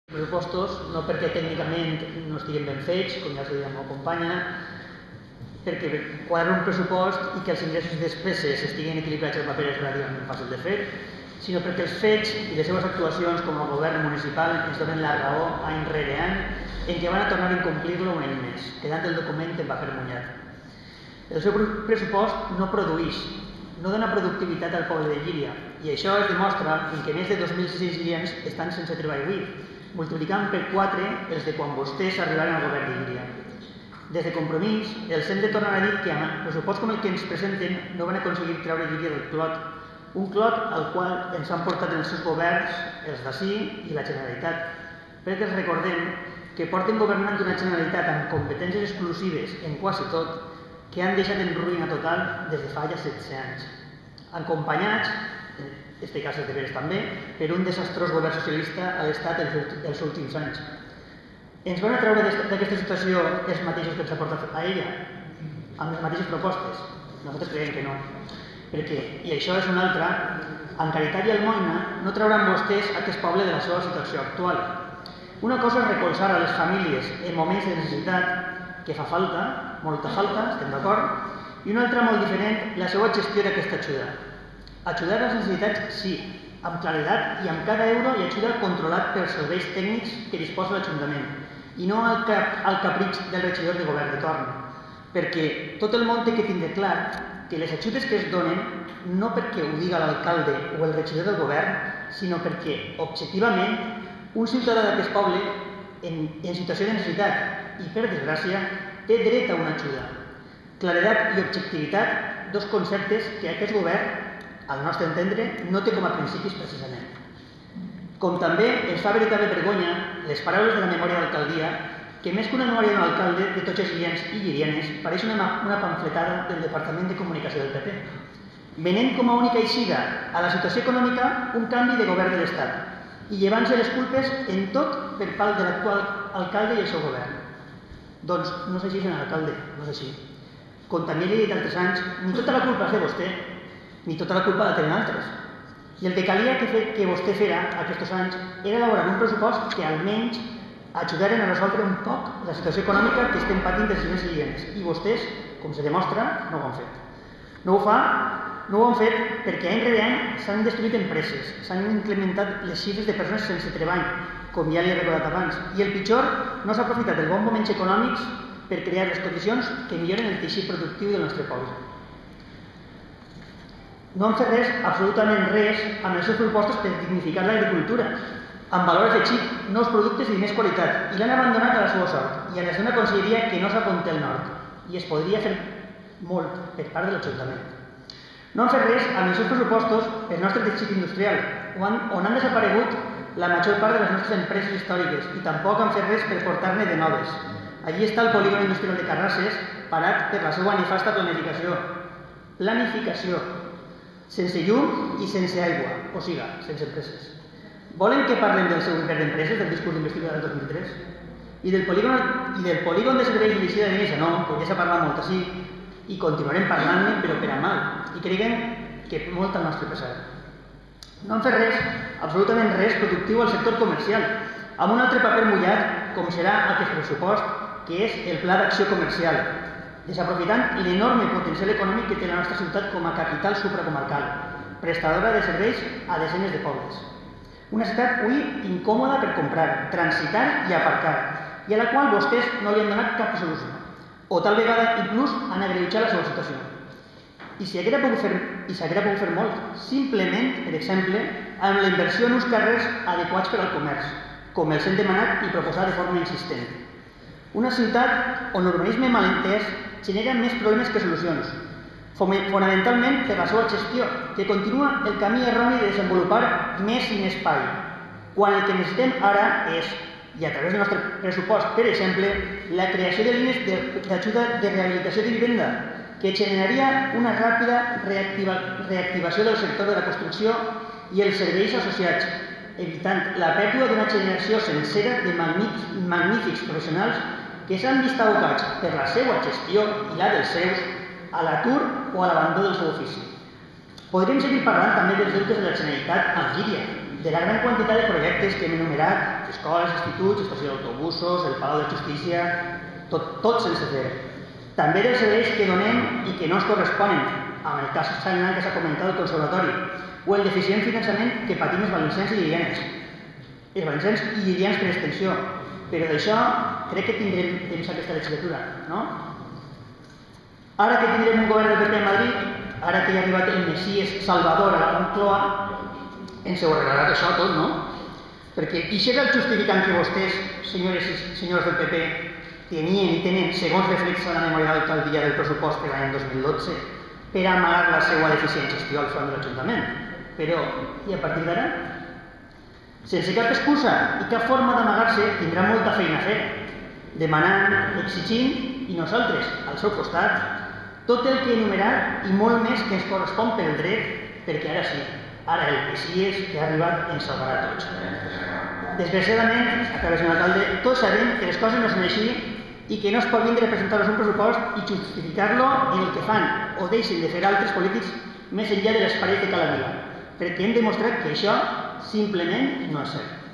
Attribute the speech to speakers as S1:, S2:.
S1: pressupostos, no perquè tècnicament no estiguin ben fets, com ja els deia la meva companya, perquè quadra un pressupost i que els ingressos i despeses estiguin equilibrats al paper és relativament fàcil de fer, sinó perquè els fets i les seves actuacions com a govern municipal ens donen la raó any rere any en què van a tornar a incomplir-lo un any més, quedant el document en paper mullat. El seu pressupost no produeix, no dona productivitat al poble de Llíria, i això es demostra en què més de 2.600 llirians estan sense treball avui, multiplicant per 4 els de quan vostès arribaren al govern de Llíria. Des de Compromís, els hem de tornar a dir que amb pressuposts com el que ens presenten no van aconseguir treure Llíria del clot, un clot al qual ens han portat els seus governs, els d'ací i la Generalitat, perquè els recordem que porten governant una Generalitat amb competències exclusives en quasi tot, que han deixat en ruïna total des de fa ja 16 anys, acompanyats, en aquest cas de veres també, per un desastrós govern socialista a l'Estat els últims anys. Ens van a treure d'aquesta situació els mateixos que ens ha portat a ella, amb les mateixes propostes? Nosaltres creiem que no. Perquè, i això és una altra, en caritat i almoina no trauran vostès aquest poble de la seva situació actual. Una cosa és recolzar a les famílies en moments de necessitat, que fa falta, molta falta, estem d'acord, i una altra molt diferent, la seva gestió d'aquesta ajuda. Ajudar a les necessitats, sí, amb claredat i amb cada euro i ajuda controlat pels serveis tècnics que disposa l'Ajuntament i no al capritx del regidor de govern de torn, perquè tot el món té que tindre clar que les ajudes que es donen no perquè ho diga l'alcalde o el regidor del govern, sinó perquè, objectivament, un ciutadà d'aquest poble en situació de necessitat i, per desgràcia, té dret a una ajuda. Claredat i objectivitat, dos conceptes que aquest govern, al nostre entendre, no té com a principis precisament. Com també ens fa veritable vergonya les paraules de la memòria d'alcaldia, que més que una memòria d'un alcalde de tots els llirians i llirianes, pareix una pamfletada del Departament de Comunicació del PP, venent com a única eixida a la situació econòmica un canvi de govern de l'Estat i llevant-se les culpes en tot per part de l'actual alcalde i el seu govern. Doncs no és així, senyor alcalde, no és així. Com també li he dit altres anys, ni tota la culpa és de vostè, ni tota la culpa la tenen altres. I el que calia que vostè fera aquests anys era elaborar un pressupost que almenys ajudaren a resoldre un poc la situació econòmica que estem patint dels llirians i llirianes. I vostès, com se demostra, no ho han fet. No ho han fet perquè any rere any s'han destruït empreses, s'han incrementat les xifres de persones sense treball, com ja li he recordat abans, i el pitjor, no s'ha aprofitat del bon moments econòmics per crear les condicions que milloren el teixit productiu del nostre poble. No han fet res, absolutament res, amb els seus propostes per dignificar l'agricultura, amb valor afegit, nous productes i més qualitat, i l'han abandonat a la seva sort, i a la seva conselleria que no sap on té el nord, i es podria fer molt per part de l'Ajuntament. No han fet res amb els seus pressupostos pel nostre teixit industrial, on han desaparegut la major part de les nostres empreses històriques i tampoc han fet res per portar-ne de noves. Allí està el polígon industrial de Carrasses, parat per la seva nefasta planificació. Planificació. Sense llum i sense aigua, o siga, sense empreses. Volen que parlem del seu imperi d'empreses, del discurs d'investidura del 2003? I del polígon de serveis de l'Eixida de Benissa, no, com ja s'ha parlat molt així, i continuarem parlant-ne, però per a mal, i creguem que molt al nostre pesar. No han fet res, absolutament res, productiu al sector comercial, amb un altre paper mullat, com serà aquest pressupost, que és el Pla d'Acció Comercial, desaprofitant l'enorme potencial econòmic que té la nostra ciutat com a capital supracomarcal, prestadora de serveis a desenes de pobles. Una ciutat avui incòmoda per comprar, transitar i aparcar, i a la qual vostès no li han donat cap solució, o tal vegada inclús han agreujat la seva situació. I s'haguera pogut fer molt, simplement, per exemple, amb la inversió en uns carrers adequats per al comerç, com els hem demanat i proposat de forma insistent. Una ciutat on l'urbanisme malentès genera més problemes que solucions, fonamentalment per la seva gestió, que continua el camí erroni de desenvolupar més i més espai, quan el que necessitem ara és, i a través del nostre pressupost, per exemple, la creació de línies d'ajuda de rehabilitació de vivenda, que generaria una ràpida reactivació del sector de la construcció i els serveis associats, evitant la pèrdua d'una generació sencera de magnífics professionals que s'han vist abocats per la seva gestió i la dels seus a l'atur o a l'abandó del seu ofici. Podríem seguir parlant també dels deutes de la Generalitat amb Llíria, de la gran quantitat de projectes que hem enumerat, escoles, instituts, estació d'autobusos, el Palau de Justícia, tot sense fer. També dels serveis que donem i que no ens corresponen, amb el cas sagnant que s'ha comentat del conservatori, o el deficient finançament que patim els valencians i llirianes. Els valencians i llirians per extensió. Però d'això crec que tindrem temps aquesta legislatura, no? Ara que tindrem un govern del PP a Madrid, ara que ja ha arribat el Messies Salvador a la Moncloa, ens ho arreglarà això tot, no? Perquè això és el justificant que vostès, senyores i senyors del PP, tenien i tenen, segons reflexa la memòria d'alcaldia del pressupost per l'any 2012, per amagar la seva deficient gestió al front de l'Ajuntament. Però, i a partir d'ara? Sense cap excusa i cap forma d'amagar-se, tindrà molta feina a fer, demanant, exigint, i nosaltres, al seu costat, tot el que he enumerat i molt més que ens correspon pel dret, perquè ara sí, ara el Messies que ha arribat ens salvarà a tots. Desgraciadament, acaba senyor alcalde, tots sabem que les coses no són així i que no es pot vindre a presentar-nos un pressupost i justificar-lo en el que fan o deixen de fer altres polítics més enllà de les parets de cada vila, perquè hem demostrat que això simplement no és cert.